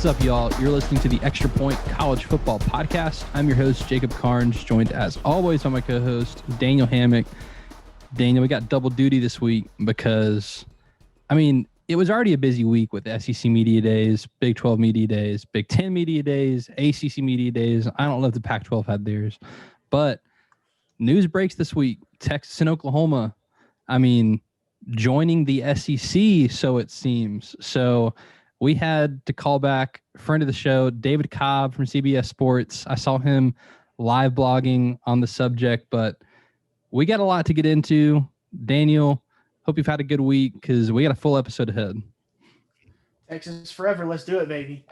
up, y'all? You're listening to the Extra Point College Football Podcast. I'm your host, Jacob Carnes, joined as always by my co-host, Daniel Hammock. Daniel, we got double duty this week because, it was already a busy week with SEC Media Days, Big 12 Media Days, Big 10 Media Days, ACC Media Days. I don't know if the Pac-12 had theirs, but news breaks this week. Texas and Oklahoma, joining the SEC, so it seems. So we had to call back a friend of the show, David Cobb from CBS Sports. I saw him live blogging on the subject, but we got a lot to get into. Daniel, hope you've had a good week because we got a full episode ahead. Texas forever. Let's do it, baby.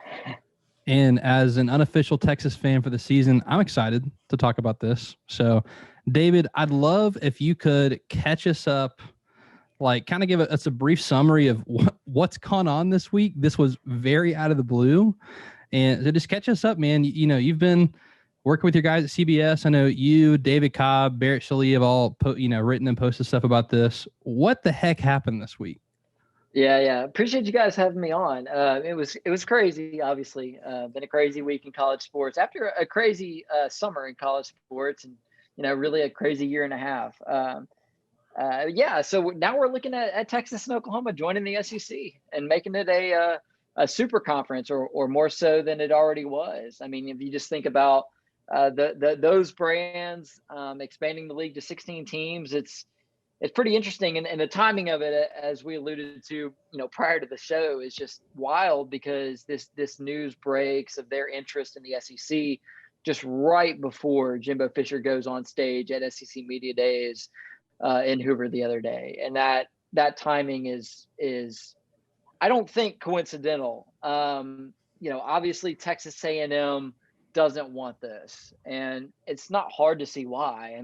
And as an unofficial Texas fan for the season, I'm excited to talk about this. So, David, I'd love if you could catch us up, kind of give us a brief summary of what's gone on this week. This was very out of the blue. And to just catch us up, man, you've been working with your guys at CBS. I know you, David Cobb, Barrett Shelley have all written and posted stuff about this. What the heck happened this week? Yeah. Appreciate you guys having me on. It was crazy, obviously. Been a crazy week in college sports after a crazy summer in college sports and, really a crazy year and a half. So now we're looking at Texas and Oklahoma joining the SEC and making it a super conference or more so than it already was. If you just think about those brands expanding the league to 16 teams, it's pretty interesting. And the timing of it, as we alluded to, prior to the show, is just wild because this news breaks of their interest in the SEC just right before Jimbo Fisher goes on stage at SEC Media Days in Hoover the other day. And that timing is I don't think coincidental. Obviously Texas A&M doesn't want this, and it's not hard to see why.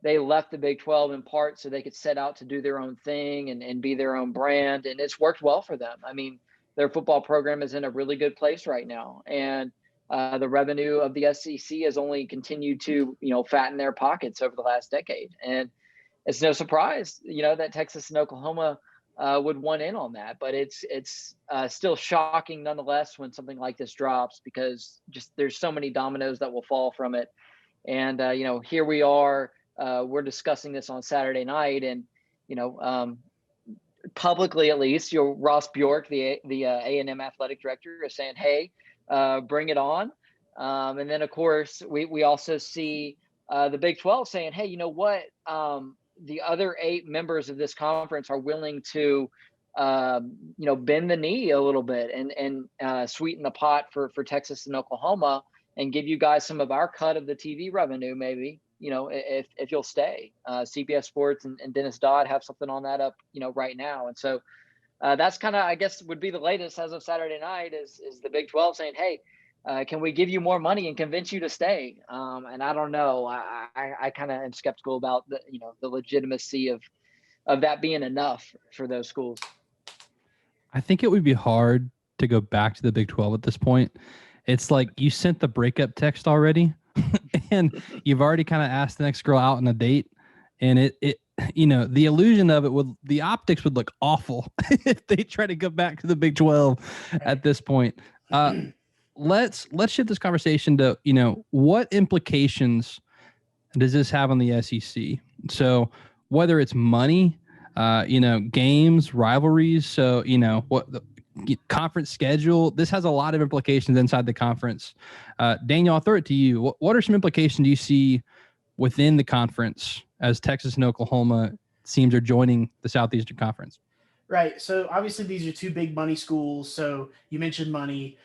They left the Big 12 in part so they could set out to do their own thing and be their own brand, and it's worked well for them. Their football program is in a really good place right now, and the revenue of the SEC has only continued to fatten their pockets over the last decade. And it's no surprise, that Texas and Oklahoma would want in on that, but it's still shocking nonetheless when something like this drops, because just there's so many dominoes that will fall from it. And here we are, we're discussing this on Saturday night, and publicly at least, Ross Bjork, the A&M athletic director, is saying, hey, bring it on. And then of course we also see the Big 12 saying, hey, you know what? The other 8 members of this conference are willing to, bend the knee a little bit and sweeten the pot for Texas and Oklahoma and give you guys some of our cut of the TV revenue, maybe, if you'll stay. CBS Sports and Dennis Dodd have something on that up, right now. And so that's kind of, I guess, would be the latest as of Saturday night is the Big 12 saying, hey, can we give you more money and convince you to stay? And I don't know. I kind of am skeptical about the legitimacy of that being enough for those schools. I think it would be hard to go back to the Big 12 at this point. It's like you sent the breakup text already, and you've already kind of asked the next girl out on a date, and it the illusion of it the optics would look awful if they try to go back to the Big 12 at this point. Let's shift this conversation to, what implications does this have on the SEC? So whether it's money, games, rivalries, so, what the conference schedule, this has a lot of implications inside the conference. Daniel, I'll throw it to you. What are some implications you see within the conference as Texas and Oklahoma teams are joining the Southeastern Conference? Right. So obviously these are 2 big money schools. So you mentioned money.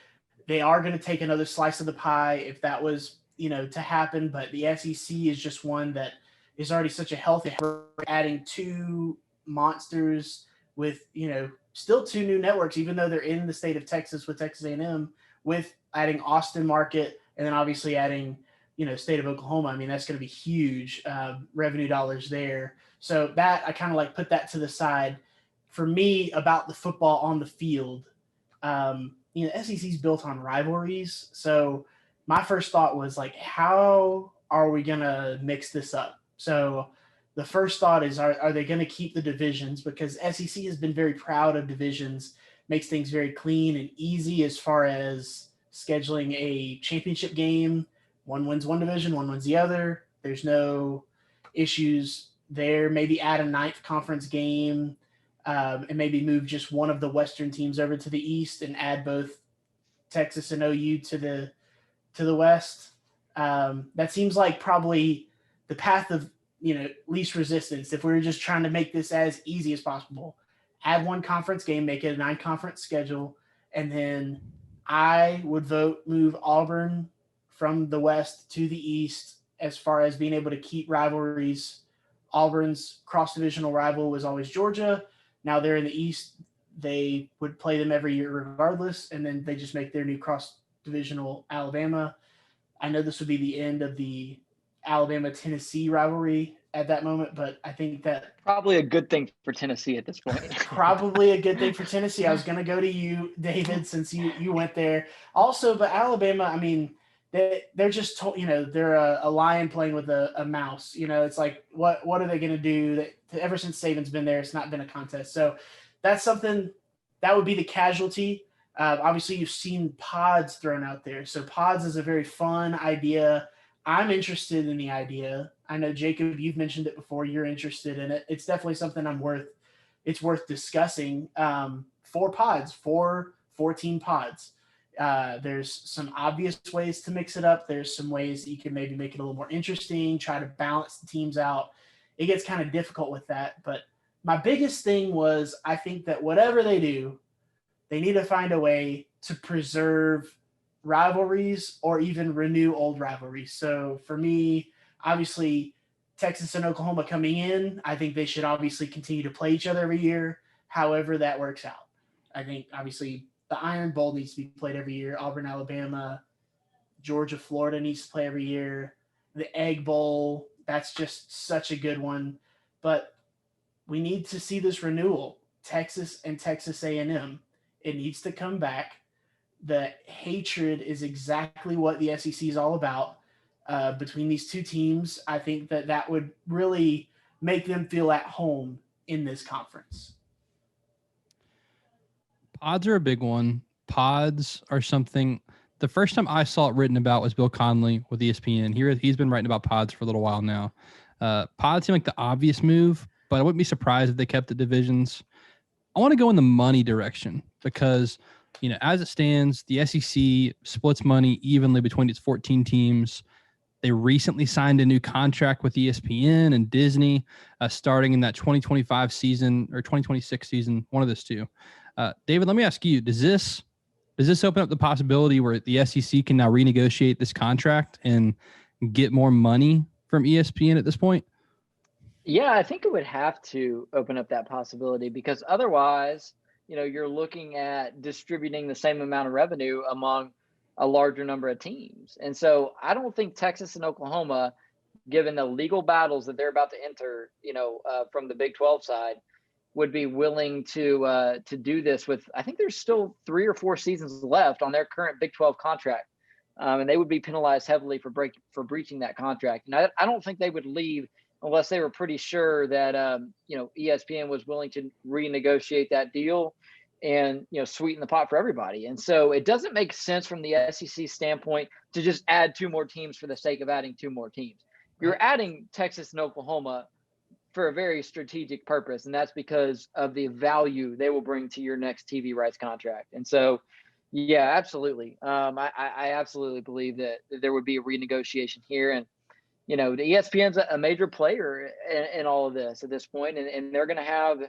They are going to take another slice of the pie if that was, to happen. But the SEC is just one that is already such a healthy, adding 2 monsters with, still 2 new networks, even though they're in the state of Texas with Texas A&M, with adding Austin market and then obviously adding, state of Oklahoma. That's going to be huge revenue dollars there. So that I kind of put that to the side. For me, about the football on the field, SEC is built on rivalries. So my first thought was how are we going to mix this up? So the first thought is, are they going to keep the divisions? Because SEC has been very proud of divisions makes things very clean and easy as far as scheduling a championship game. One wins one division, one wins the other. There's no issues there. Maybe add a ninth conference game, and maybe move just one of the Western teams over to the East and add both Texas and OU to the West. That seems like probably the path of least resistance. If we were just trying to make this as easy as possible, add one conference game, make it a 9-conference schedule, and then I would vote move Auburn from the West to the East as far as being able to keep rivalries. Auburn's cross-divisional rival was always Georgia. Now they're in the East. They would play them every year regardless, and then they just make their new cross-divisional Alabama. I know this would be the end of the Alabama-Tennessee rivalry at that moment, but I think that probably a good thing for Tennessee at this point. Probably a good thing for Tennessee. I was going to go to you, David, since you went there. Also, but Alabama, I mean, they're just they're a lion playing with a mouse. It's like what are they going to do? Ever since Saban's been there, it's not been a contest. So that's something that would be the casualty. Obviously, you've seen pods thrown out there. So pods is a very fun idea. I'm interested in the idea. I know, Jacob, you've mentioned it before. You're interested in it. It's definitely something it's worth discussing. 4 pods, 14 pods. There's some obvious ways to mix it up. There's some ways that you can maybe make it a little more interesting, try to balance the teams out. It gets kind of difficult with that. But my biggest thing was I think that whatever they do, they need to find a way to preserve rivalries or even renew old rivalries. So for me, obviously, Texas and Oklahoma coming in, I think they should obviously continue to play each other every year, however that works out. I think, obviously, the Iron Bowl needs to be played every year. Auburn, Alabama, Georgia, Florida needs to play every year. The Egg Bowl, that's just such a good one. But we need to see this renewal. Texas and Texas A&M, it needs to come back. The hatred is exactly what the SEC is all about. Between these two teams, I think that would really make them feel at home in this conference. Pods are a big one. Pods are something. The first time I saw it written about was Bill Conley with ESPN. He's been writing about pods for a little while now. Pods seem like the obvious move, but I wouldn't be surprised if they kept the divisions. I want to go in the money direction because, as it stands, the SEC splits money evenly between its 14 teams. They recently signed a new contract with ESPN and Disney, starting in that 2025 season or 2026 season, one of those two. David, let me ask you: Does this open up the possibility where the SEC can now renegotiate this contract and get more money from ESPN at this point? Yeah, I think it would have to open up that possibility because otherwise, you're looking at distributing the same amount of revenue among a larger number of teams. And so I don't think Texas and Oklahoma, given the legal battles that they're about to enter, from the Big 12 side, would be willing to do this with, I think there's still 3 or 4 seasons left on their current Big 12 contract. And they would be penalized heavily for breaching that contract. And I don't think they would leave unless they were pretty sure that, ESPN was willing to renegotiate that deal and, sweeten the pot for everybody. And so it doesn't make sense from the SEC standpoint to just add 2 more teams for the sake of adding 2 more teams. You're adding Texas and Oklahoma for a very strategic purpose, and that's because of the value they will bring to your next TV rights contract. And so, yeah, absolutely. I absolutely believe that there would be a renegotiation here. And, the ESPN's a major player in all of this at this point, and they're going to have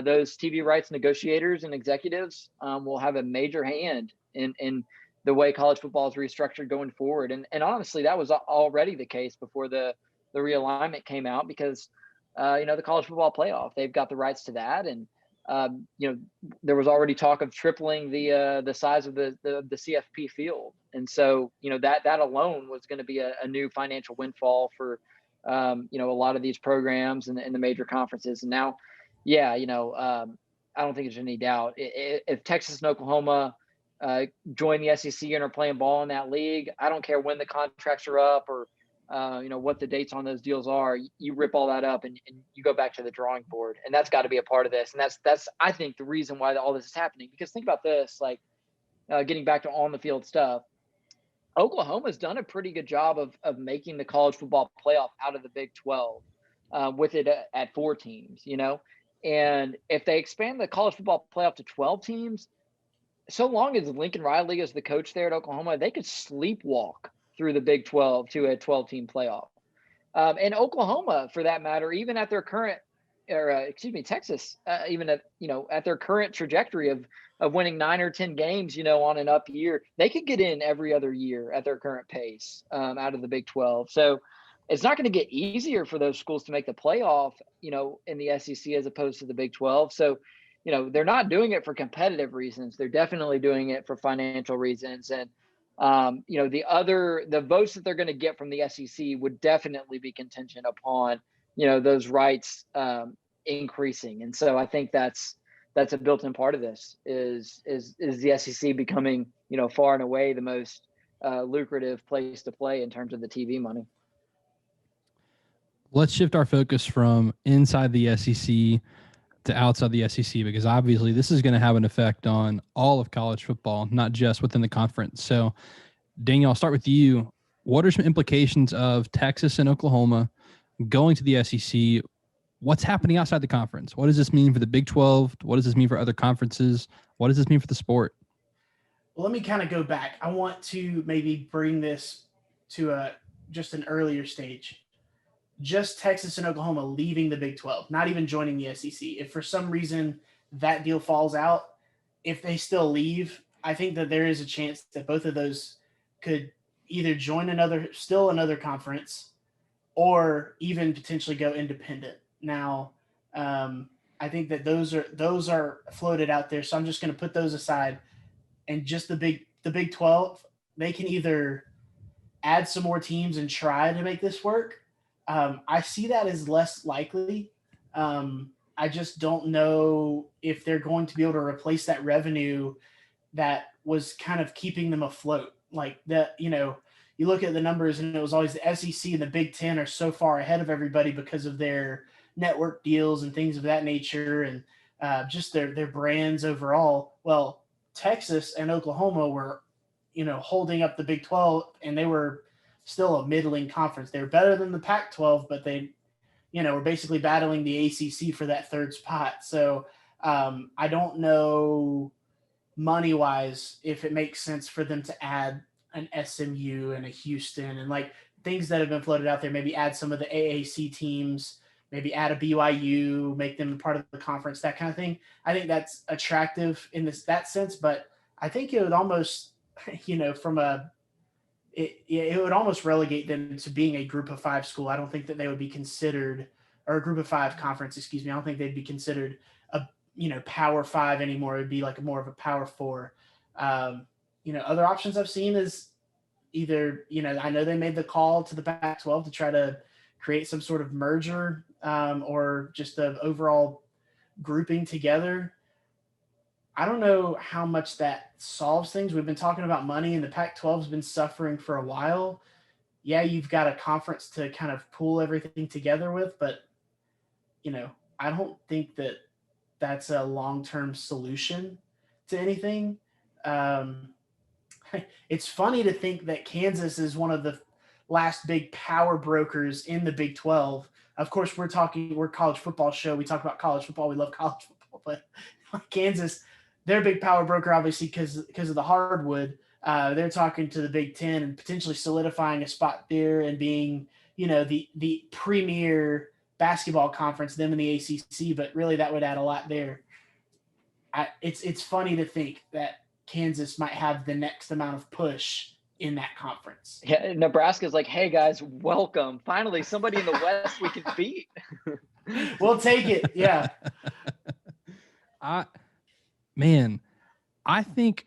those TV rights negotiators and executives will have a major hand in the way college football is restructured going forward. And honestly, that was already the case before the realignment came out because, the college football playoff, they've got the rights to that. And, there was already talk of tripling the size of the CFP field. And so, that alone was going to be a new financial windfall for, a lot of these programs and the major conferences. And now, yeah, I don't think there's any doubt if Texas and Oklahoma join the SEC and are playing ball in that league, I don't care when the contracts are up or what the dates on those deals are, you rip all that up and you go back to the drawing board. And that's got to be a part of this. And that's I think the reason why all this is happening, because think about this, like getting back to on the field stuff. Oklahoma's done a pretty good job of making the college football playoff out of the Big 12 with it at 4 teams, and if they expand the college football playoff to 12 teams, so long as Lincoln Riley is the coach there at Oklahoma, they could sleepwalk through the Big 12 to a 12-team playoff. And Oklahoma, for that matter, even at their current, Texas, even at their current trajectory of winning 9 or 10 games, on an up year, they could get in every other year at their current pace out of the Big 12. So it's not going to get easier for those schools to make the playoff, in the SEC as opposed to the Big 12. So, they're not doing it for competitive reasons. They're definitely doing it for financial reasons. And, the votes that they're going to get from the SEC would definitely be contingent upon, those rights increasing. And so I think that's a built-in part of this is the SEC becoming, far and away the most lucrative place to play in terms of the TV money. Let's shift our focus from inside the SEC to outside the SEC, because obviously this is going to have an effect on all of college football, not just within the conference. So, Daniel, I'll start with you. What are some implications of Texas and Oklahoma going to the SEC? What's happening outside the conference? What does this mean for the Big 12? What does this mean for other conferences? What does this mean for the sport? Well, let me kind of go back. I want to maybe bring this to just an earlier stage. Just Texas and Oklahoma leaving the Big 12, not even joining the SEC. If for some reason that deal falls out, if they still leave, I think that there is a chance that both of those could either join another conference or even potentially go independent. Now, I think that those are floated out there. So I'm just going to put those aside, and just the Big 12, they can either add some more teams and try to make this work. I see that as less likely. I just don't know if they're going to be able to replace that revenue that was kind of keeping them afloat. Like that, you look at the numbers and it was always the SEC and the Big Ten are so far ahead of everybody because of their network deals and things of that nature, and just their brands overall. Well, Texas and Oklahoma were, holding up the Big 12, and they were still a middling conference. They were better than the Pac-12, but they, were basically battling the ACC for that third spot. So I don't know money-wise if it makes sense for them to add an SMU and a Houston and like things that have been floated out there. Maybe add some of the AAC teams, maybe add a BYU, make them a part of the conference, that kind of thing. I think that's attractive in that sense, but I think it would almost, it would almost relegate them to being a group of 5 school. I don't think that they would be considered, or a group of 5 conference, excuse me. I don't think they'd be considered a, Power 5 anymore. It'd be like more of a Power 4. Other options I've seen is either, I know they made the call to the Pac-12 to try to create some sort of merger or just an overall grouping together. I don't know how much that solves things. We've been talking about money, and the Pac-12 has been suffering for a while. Yeah, you've got a conference to kind of pull everything together with, but, I don't think that that's a long-term solution to anything. It's funny to think that Kansas is one of the last big power brokers in the Big 12. Of course, we're a college football show. We talk about college football. We love college football, but Kansas, they're a big power broker, obviously, because of the hardwood. They're talking to the Big Ten and potentially solidifying a spot there and being, the premier basketball conference, them in the ACC. But really, that would add a lot there. It's funny to think that Kansas might have the next amount of push in that conference. Yeah, Nebraska's like, hey guys, welcome. Finally, somebody in the West we can beat. We'll take it. Yeah. I think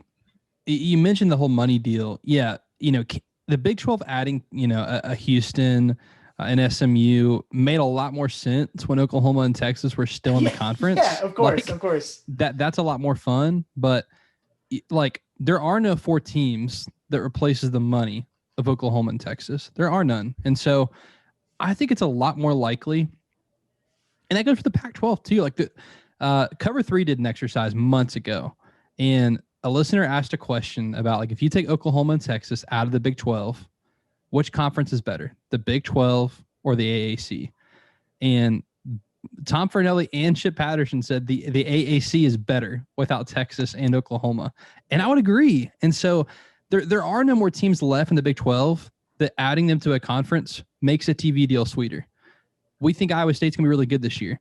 you mentioned the whole money deal. Yeah. The Big 12 adding, a Houston, an SMU made a lot more sense when Oklahoma and Texas were still in the conference. Yeah, of course. That's a lot more fun, but like there are no 4 teams that replaces the money. of Oklahoma and Texas. There are none. And so I think it's a lot more likely. And that goes for the Pac-12 too. Like the Cover 3 did an exercise months ago, and a listener asked a question about, like, if you take Oklahoma and Texas out of the Big 12, which conference is better, the Big 12 or the AAC? And Tom Fernelli and Chip Patterson said the AAC is better without Texas and Oklahoma. And I would agree. And so there are no more teams left in the Big 12 that adding them to a conference makes a TV deal sweeter. We think Iowa State's going to be really good this year.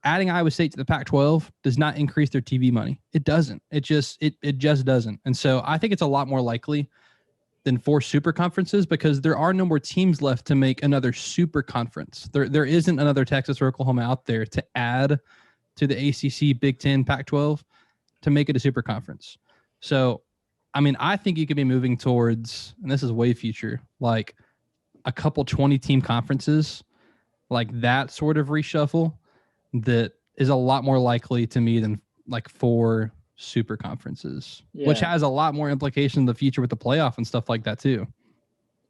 Adding Iowa State to the Pac-12 does not increase their TV money. It doesn't. It just doesn't. And so I think it's a lot more likely than 4 super conferences, because there are no more teams left to make another super conference. There isn't another Texas or Oklahoma out there to add to the ACC, Big 10, Pac-12 to make it a super conference. So, I mean, I think you could be moving towards, and this is way future, like a couple 20-team conferences, like that sort of reshuffle that is a lot more likely to me than like 4 super conferences, which has a lot more implication in the future with the playoff and stuff like that too.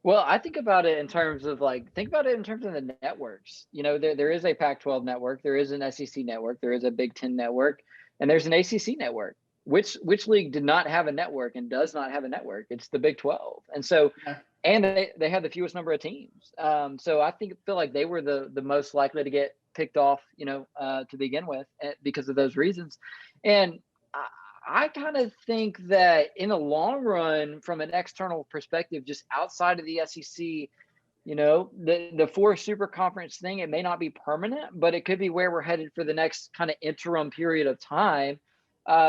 Well, I think about it in terms of the networks. You know, there is a Pac-12 network, there is an SEC network, there is a Big 10 network, and there's an ACC network. Which league did not have a network and does not have a network? It's the Big 12. And so, and they had the fewest number of teams. So I feel like they were the most likely to get picked off, you know, to begin with, because of those reasons. And I kind of think that in the long run, from an external perspective, just outside of the SEC, you know, the 4 super conference thing, it may not be permanent, but it could be where we're headed for the next kind of interim period of time.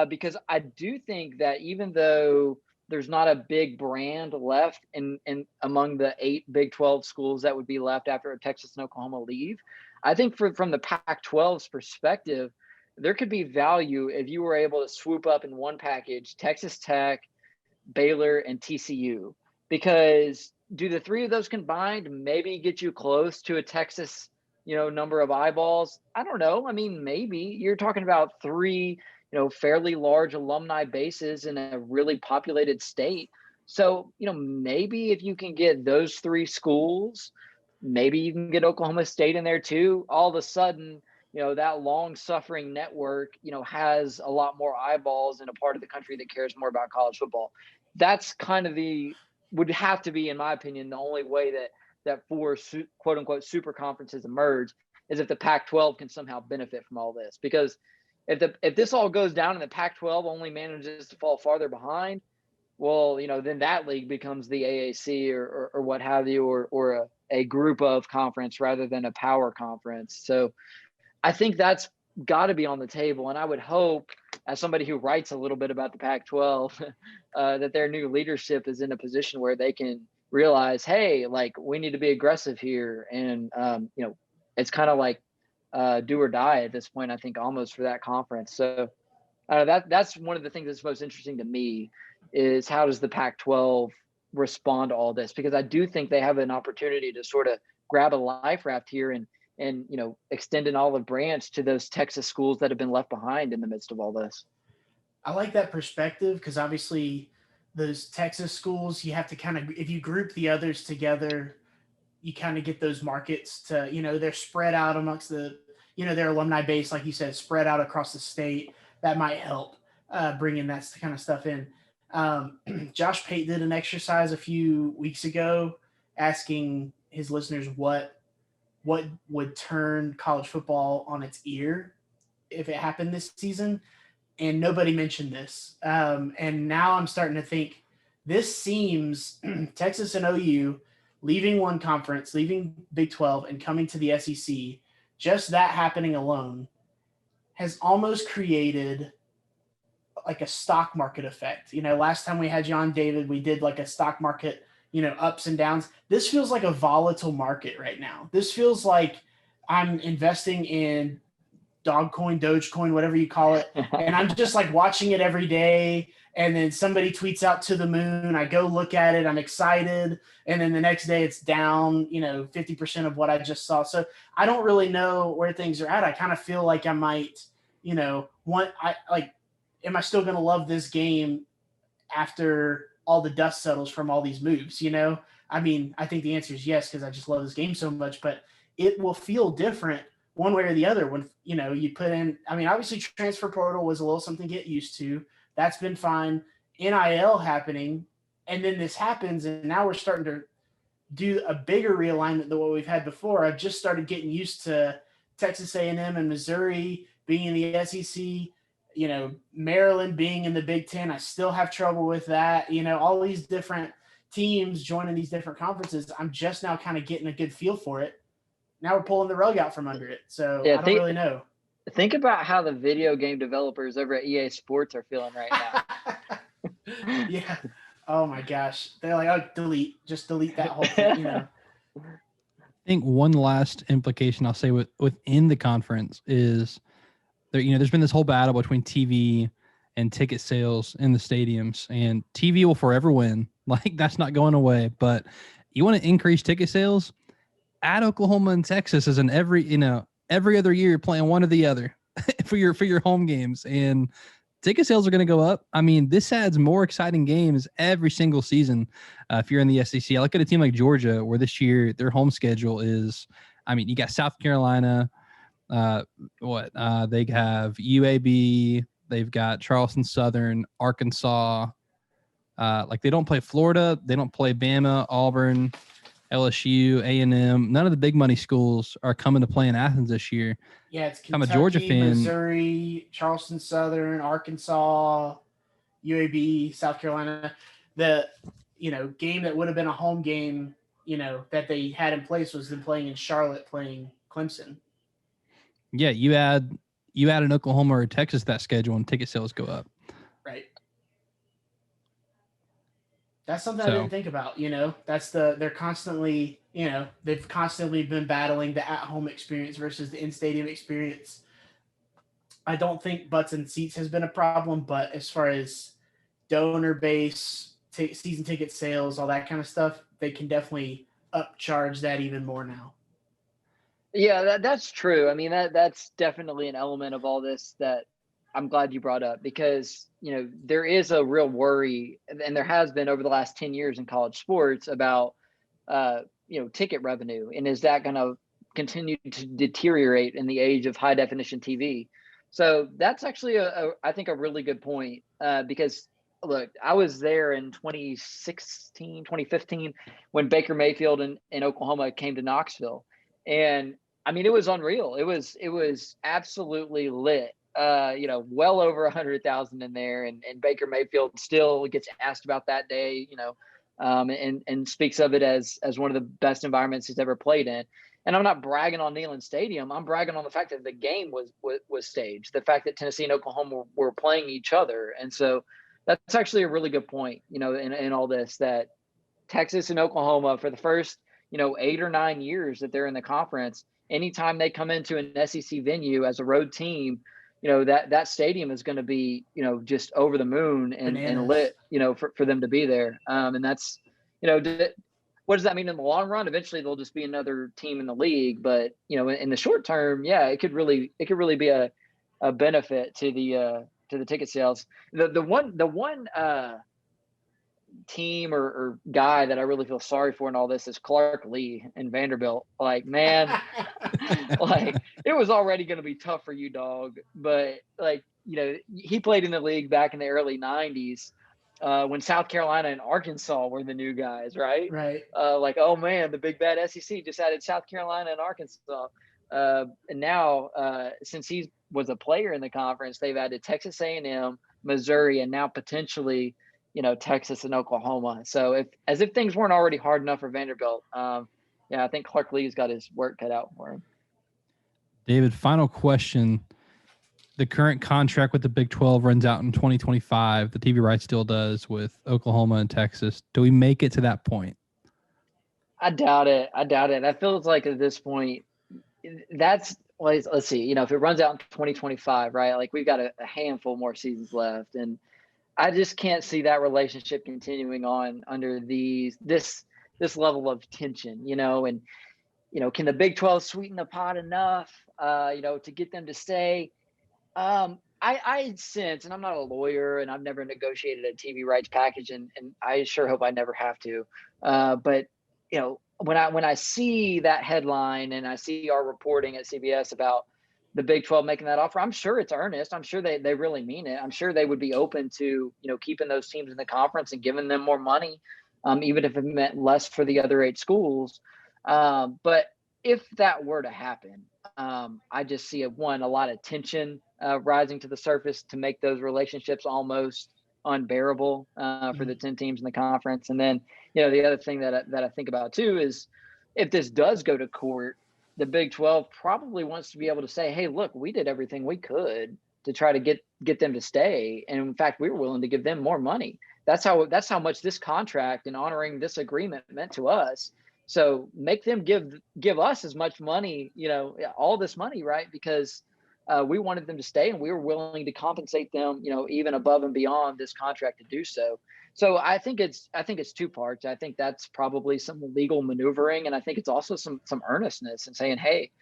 Because I do think that even though there's not a big brand left in among the 8 Big 12 schools that would be left after Texas and Oklahoma leave, I think from the Pac-12's perspective, there could be value if you were able to swoop up in one package Texas Tech, Baylor, and TCU, because do the 3 of those combined maybe get you close to a Texas, you know, number of eyeballs? I don't know. I mean, maybe you're talking about 3, you know, fairly large alumni bases in a really populated state. So, you know, maybe if you can get those 3 schools, maybe you can get Oklahoma State in there too. All of a sudden, you know, that long suffering network, you know, has a lot more eyeballs in a part of the country that cares more about college football. That's kind of would have to be, in my opinion, the only way that 4 quote unquote super conferences emerge, is if the Pac-12 can somehow benefit from all this. Because if this all goes down and the Pac-12 only manages to fall farther behind, well, you know, then that league becomes the AAC or what have you, or a group of conference rather than a power conference. So I think that's got to be on the table. And I would hope, as somebody who writes a little bit about the Pac-12, that their new leadership is in a position where they can realize, hey, like, we need to be aggressive here. And, you know, it's kind of like do or die at this point, I think, almost, for that conference. So that's one of the things that's most interesting to me, is how does the Pac-12 respond to all this? Because I do think they have an opportunity to sort of grab a life raft here and you know, extend an olive branch to those Texas schools that have been left behind in the midst of all this. I like that perspective, because obviously those Texas schools, you have to kind of, if you group the others together, you kind of get those markets to, you know, they're spread out amongst the, you know, their alumni base, like you said, spread out across the state. That might help bringing that kind of stuff in. Josh Pate did an exercise a few weeks ago asking his listeners what would turn college football on its ear if it happened this season, and nobody mentioned this. And now I'm starting to think this seems Texas and OU leaving one conference, leaving Big 12 and coming to the SEC, just that happening alone has almost created like a stock market effect. You know, last time we had John David, we did like a stock market, you know, ups and downs. This feels like a volatile market right now. This feels like I'm investing in Dogecoin, whatever you call it. And I'm just like watching it every day. And then somebody tweets out to the moon. I go look at it. I'm excited. And then the next day it's down, you know, 50% of what I just saw. So I don't really know where things are at. I kind of feel like I might, you know, am I still going to love this game after all the dust settles from all these moves? You know, I mean, I think the answer is yes, because I just love this game so much, but it will feel different one way or the other when, you put in, I mean, obviously transfer portal was a little something to get used to. That's been fine. NIL happening, and then this happens, and now we're starting to do a bigger realignment than what we've had before. I've just started getting used to Texas A&M and Missouri being in the SEC, Maryland being in the Big Ten. I still have trouble with that. All these different teams joining these different conferences. I'm just now kind of getting a good feel for it. Now we're pulling the rug out from under it. So Yeah, I don't really know. Think about how the video game developers over at EA Sports are feeling right now. Yeah. Oh my gosh. They're like, oh, just delete that whole thing, I think one last implication I'll say within the conference is there's been this whole battle between TV and ticket sales in the stadiums, and TV will forever win. Like, that's not going away. But you want to increase ticket sales? At Oklahoma and Texas is in every other year you're playing one or the other for your home games, and ticket sales are going to go up. I mean, this adds more exciting games every single season. If you're in the SEC, I look at a team like Georgia, where this year their home schedule is, I mean, you got South Carolina, they have UAB, they've got Charleston Southern, Arkansas. Like, they don't play Florida, they don't play Bama, Auburn, LSU, A&M. None of the big money schools are coming to play in Athens this year. Yeah, it's Kentucky, I'm a Georgia fan. Missouri, Charleston Southern, Arkansas, UAB, South Carolina. The game that would have been a home game, that they had in place was them playing in Charlotte, playing Clemson. Yeah, you add an Oklahoma or Texas to that schedule, and ticket sales go up. Right. That's something I didn't think about. They're constantly, they've constantly been battling the at-home experience versus the in-stadium experience. I don't think butts and seats has been a problem, but as far as donor base, season ticket sales, all that kind of stuff, they can definitely upcharge that even more now. Yeah, that's true. I mean, that's definitely an element of all this that I'm glad you brought up, because, there is a real worry, and there has been over the last 10 years in college sports about, ticket revenue. And is that going to continue to deteriorate in the age of high definition TV? So that's actually I think a really good point, because look, I was there in 2016, 2015, when Baker Mayfield and Oklahoma came to Knoxville. And I mean, it was unreal. It was absolutely lit. Well over 100,000 in there, and Baker Mayfield still gets asked about that day, and speaks of it as one of the best environments he's ever played in. And I'm not bragging on Neyland Stadium. I'm bragging on the fact that the game was staged, the fact that Tennessee and Oklahoma were playing each other. And so that's actually a really good point, in all this, that Texas and Oklahoma, for the first, 8 or 9 years that they're in the conference, anytime they come into an SEC venue as a road team, that stadium is going to be, just over the moon and lit, for them to be there. And that's, what does that mean in the long run? Eventually they'll just be another team in the league, but in the short term, yeah, it could really be a benefit to the ticket sales. The one team or guy that I really feel sorry for in all this is Clark Lee and Vanderbilt. Like, man, like, it was already going to be tough for you, dog. But he played in the league back in the early 90s when South Carolina and Arkansas were the new guys, right? Right. Like, oh man, the big bad SEC just added South Carolina and Arkansas. And now, since he was a player in the conference, they've added Texas A&M, Missouri, and now potentially, Texas and Oklahoma. So as if things weren't already hard enough for Vanderbilt, I think Clark Lee's got his work cut out for him. David, final question. The current contract with the Big 12 runs out in 2025. The TV rights still does with Oklahoma and Texas. Do we make it to that point? I doubt it. That feels like at this point, let's see, if it runs out in 2025, right? Like, we've got a handful more seasons left, and I just can't see that relationship continuing on under this level of tension, and, can the Big 12 sweeten the pot enough, to get them to stay? I sense, and I'm not a lawyer and I've never negotiated a TV rights package, and I sure hope I never have to. But when I see that headline and I see our reporting at CBS about the Big 12 making that offer, I'm sure it's earnest. I'm sure they really mean it. I'm sure they would be open to, keeping those teams in the conference and giving them more money, even if it meant less for the other 8 schools. But if that were to happen, I just see a lot of tension rising to the surface to make those relationships almost unbearable for the 10 teams in the conference. And then, the other thing that I think about too is if this does go to court, the Big 12 probably wants to be able to say, hey, look, we did everything we could to try to get them to stay. And in fact, we were willing to give them more money. That's how much this contract and honoring this agreement meant to us. So make them give us as much money, all this money, right? Because we wanted them to stay and we were willing to compensate them, even above and beyond this contract to do so. So I think it's 2 parts. I think that's probably some legal maneuvering, and I think it's also some earnestness and saying, hey,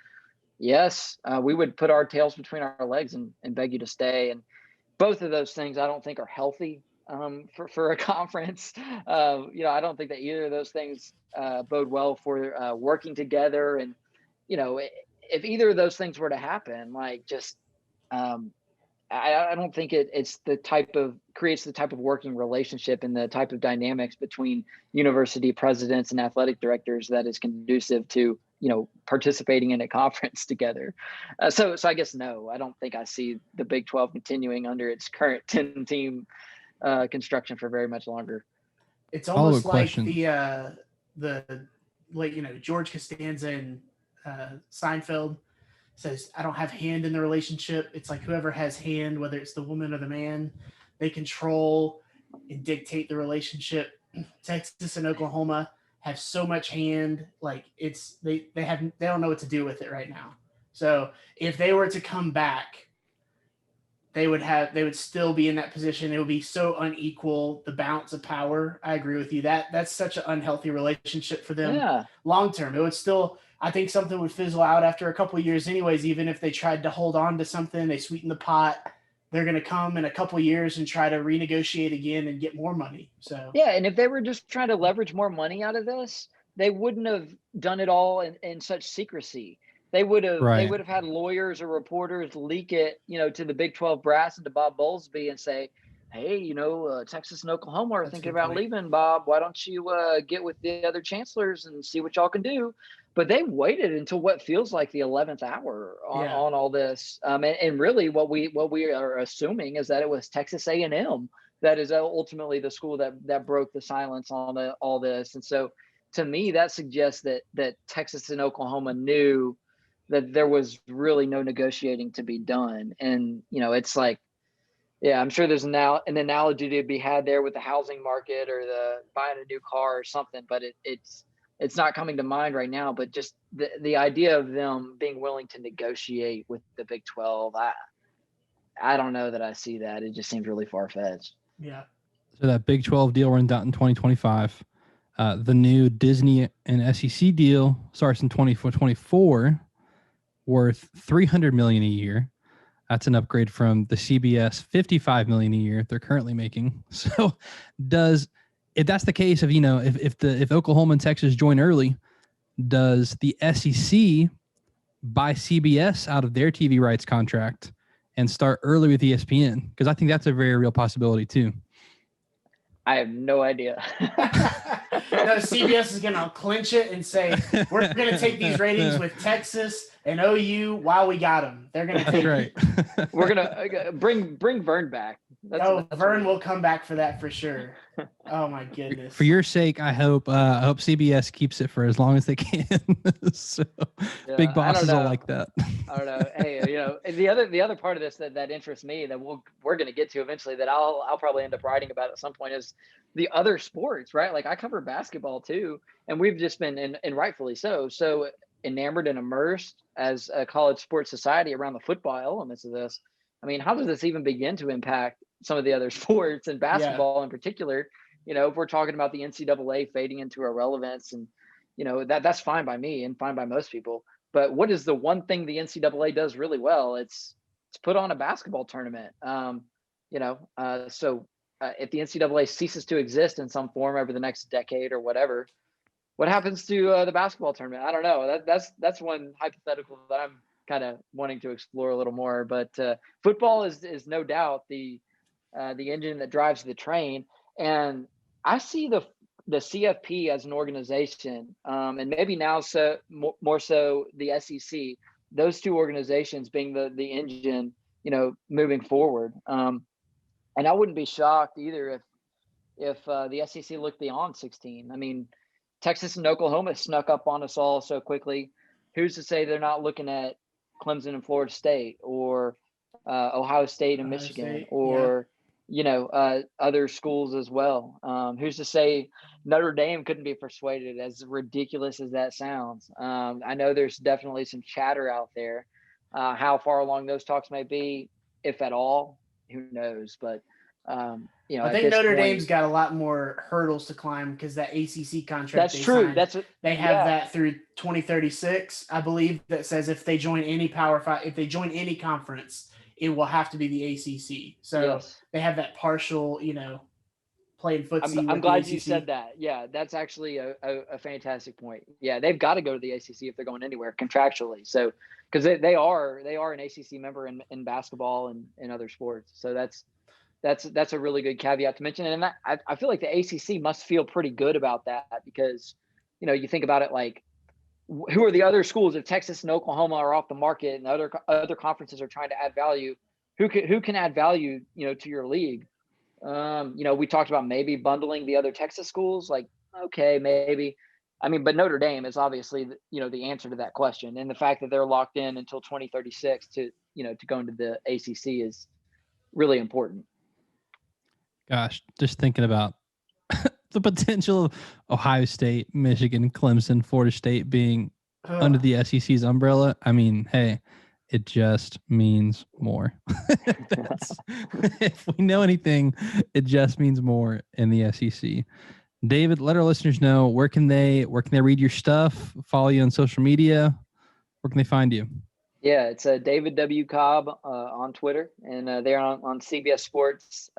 yes, we would put our tails between our legs and beg you to stay. And both of those things I don't think are healthy for a conference. I don't think that either of those things bode well for working together. And if either of those things were to happen, like just I don't think it's creates the type of working relationship and the type of dynamics between university presidents and athletic directors that is conducive to, participating in a conference together. So I guess, no, I don't think I see the Big 12 continuing under its current 10-team construction for very much longer. It's almost like the George Costanza and Seinfeld says, I don't have hand in the relationship. It's like whoever has hand, whether it's the woman or the man, they control and dictate the relationship. Texas and Oklahoma have so much hand, like they don't know what to do with it right now. So if they were to come back, they would still be in that position. It would be so unequal, the balance of power. I agree with you. That's such an unhealthy relationship for them long term. It would still, I think something would fizzle out after a couple of years anyways. Even if they tried to hold on to something, they sweeten the pot, they're going to come in a couple of years and try to renegotiate again and get more money. So yeah, and if they were just trying to leverage more money out of this, they wouldn't have done it all in such secrecy. They would have had lawyers or reporters leak it, to the Big 12 brass and to Bob Bowlesby and say, hey, Texas and Oklahoma are thinking about leaving, Bob. Why don't you get with the other chancellors and see what y'all can do? But they waited until what feels like the 11th hour on all this. And really what we are assuming is that it was Texas A&M that is ultimately the school that broke the silence on all this. And so to me, that suggests that Texas and Oklahoma knew that there was really no negotiating to be done. And, it's like, yeah, I'm sure there's now an analogy to be had there with the housing market or the buying a new car or something, but it's not coming to mind right now. But just the idea of them being willing to negotiate with the Big 12, I don't know that I see that. It just seems really far-fetched. Yeah. So that Big 12 deal runs out in 2025. The new Disney and SEC deal starts in 2024, worth $300 million a year. That's an upgrade from the CBS $55 million a year they're currently making. So if that's the case, if Oklahoma and Texas join early, does the SEC buy CBS out of their TV rights contract and start early with ESPN? Because I think that's a very real possibility too. I have no idea. No, CBS is going to clinch it and say, we're going to take these ratings with Texas and OU while we got them. They're going to take right. We're going to bring Vern back. Vern will come back for that for sure. Oh my goodness. For your sake, I hope CBS keeps it for as long as they can. So big bosses are like that. I don't know. Hey, the other part of this that interests me that we're going to get to eventually that I'll probably end up writing about at some point is the other sports, right? Like I cover basketball too, and we've just been and rightfully so enamored and immersed as a college sports society around the football elements of this. I mean, how does this even begin to impact some of the other sports and basketball in particular? If we're talking about the NCAA fading into irrelevance and, that's fine by me and fine by most people. But what is the one thing the NCAA does really well? It's put on a basketball tournament. So if the NCAA ceases to exist in some form over the next decade or whatever, what happens to the basketball tournament? I don't know. That's one hypothetical that I'm kind of wanting to explore a little more. But football is no doubt the engine that drives the train. And I see the CFP as an organization, and maybe now more so the SEC. Those two organizations being the engine, moving forward. And I wouldn't be shocked either if the SEC looked beyond 16. I mean, Texas and Oklahoma snuck up on us all so quickly. Who's to say they're not looking at Clemson and Florida State, or Ohio State and Michigan, or other schools as well? Who's to say Notre Dame couldn't be persuaded, as ridiculous as that sounds? I know there's definitely some chatter out there. How far along those talks may be, if at all, who knows? But I think Notre Dame's got a lot more hurdles to climb because that ACC contract. That's true. They have that through 2036, I believe, that says if they join any Power Five, if they join any conference, it will have to be the ACC. So they have that partial, playing footsie. I'm glad you said that. Yeah, that's actually a fantastic point. Yeah, they've got to go to the ACC if they're going anywhere contractually. So because they are an ACC member in basketball and in other sports. So that's a really good caveat to mention. And I feel like the ACC must feel pretty good about that, because you think about it, like, who are the other schools? If Texas and Oklahoma are off the market and other conferences are trying to add value, who can add value to your league? We talked about maybe bundling the other Texas schools. Like, okay, maybe. I mean, but Notre Dame is obviously the answer to that question, and the fact that they're locked in until 2036 to go into the ACC is really important. Gosh, just thinking about the potential of Ohio State, Michigan, Clemson, Florida State being under the SEC's umbrella. I mean, hey, it just means more. If we know anything, it just means more in the SEC. David, let our listeners know, where can they read your stuff, follow you on social media? Where can they find you? Yeah, it's David W. Cobb on Twitter, and they're on CBS Sports.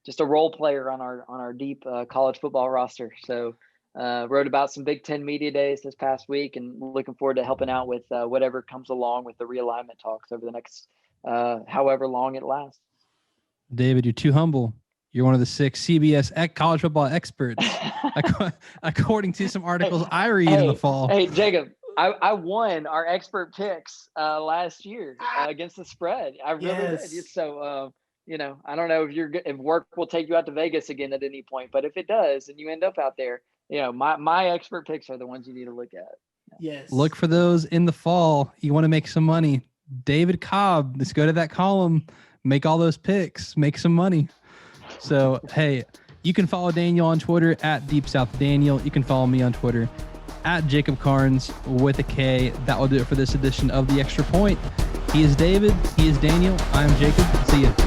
Just a role player on our deep college football roster. So wrote about some Big Ten media days this past week, and looking forward to helping out with whatever comes along with the realignment talks over the next however long it lasts. David, you're too humble. You're one of the 6 CBS college football experts, according to some articles I read in the fall. Hey, Jacob, I won our expert picks last year against the spread. I really did. So, I don't know if work will take you out to Vegas again at any point, but if it does and you end up out there, my expert picks are the ones you need to look at. Yes. Look for those in the fall. You want to make some money. David Cobb, let's go to that column, make all those picks, make some money. So, hey, you can follow Daniel on Twitter at DeepSouthDaniel. You can follow me on Twitter at Jacob Carnes with a K. That will do it for this edition of The Extra Point. He is David. He is Daniel. I'm Jacob. See ya.